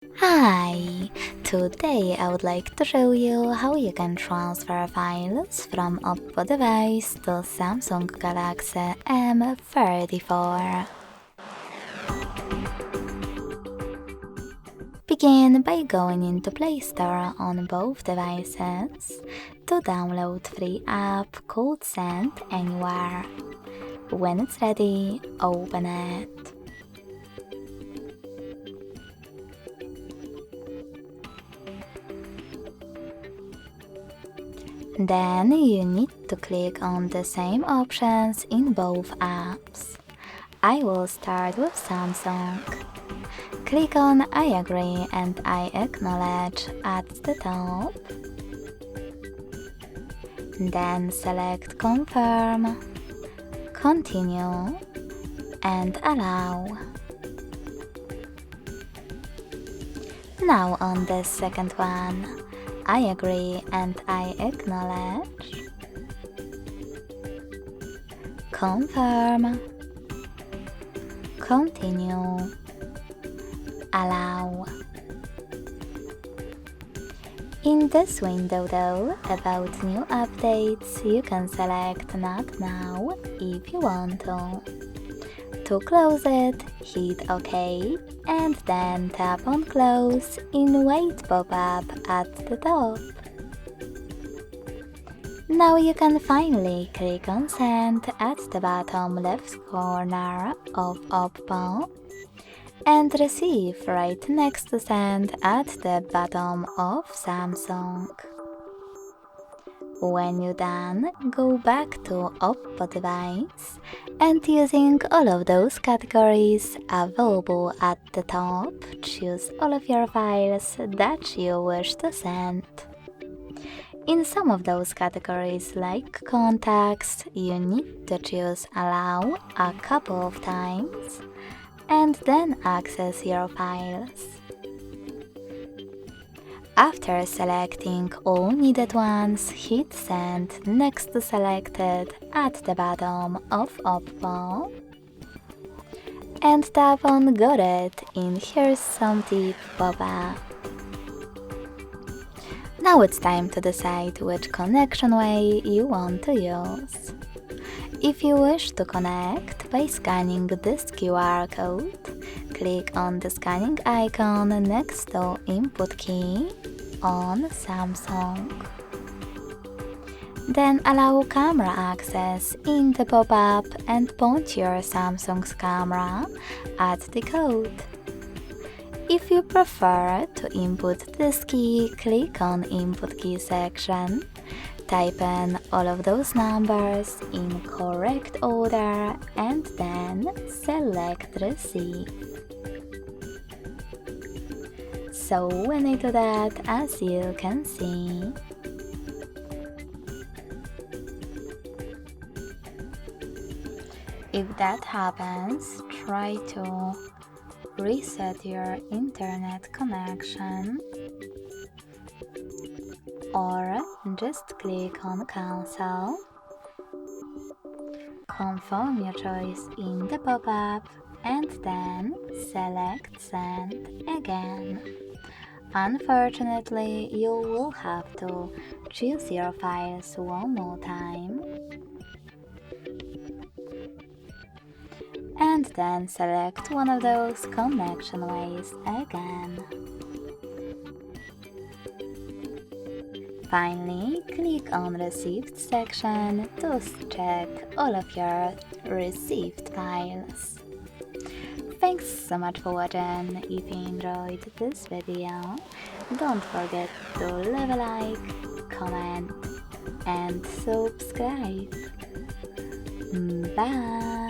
Hi! Today I would like to show you how you can transfer files from Oppo Device to Samsung Galaxy M34. Begin by going into Play Store on both devices to download free app called Send Anywhere. When it's ready, open it. Then you need to click on the same options in both apps. I will start with Samsung. Click on I agree and I acknowledge at the top. Then select confirm, continue and allow. Now on the second one, I agree and I acknowledge. Confirm, continue, allow. In this window though, about new updates, you can select Not Now if you want to. To close it, hit OK and then tap on Close in Wait pop-up at the top. Now you can finally click on Send at the bottom left corner of Oppo and Receive right next to Send at the bottom of Samsung. When you're done, go back to Oppo Device and using all of those categories available at the top, choose all of your files that you wish to send. In some of those categories like contacts, you need to choose Allow a couple of times and then access your files. After selecting all needed ones, hit Send next to Selected at the bottom of Oppo and tap on Got it in Here's Some Tip pop-up. Now it's time to decide which connection way you want to use. If you wish to connect by scanning this QR code, click on the scanning icon next to Input key on Samsung. Then allow camera access in the pop-up and point your Samsung's camera at the code. If you prefer to input this key, click on Input key section. Type in all of those numbers in correct order and then select Receive. So when I do that, as you can see, if that happens, try to reset your internet connection or just click on Cancel. Confirm your choice in the pop-up and then select Send again. Unfortunately, you will have to choose your files one more time and then select one of those connection ways again. Finally, click on Received section to check all of your received files. Thanks so much for watching. If you enjoyed this video, don't forget to leave a like, comment and subscribe. Bye!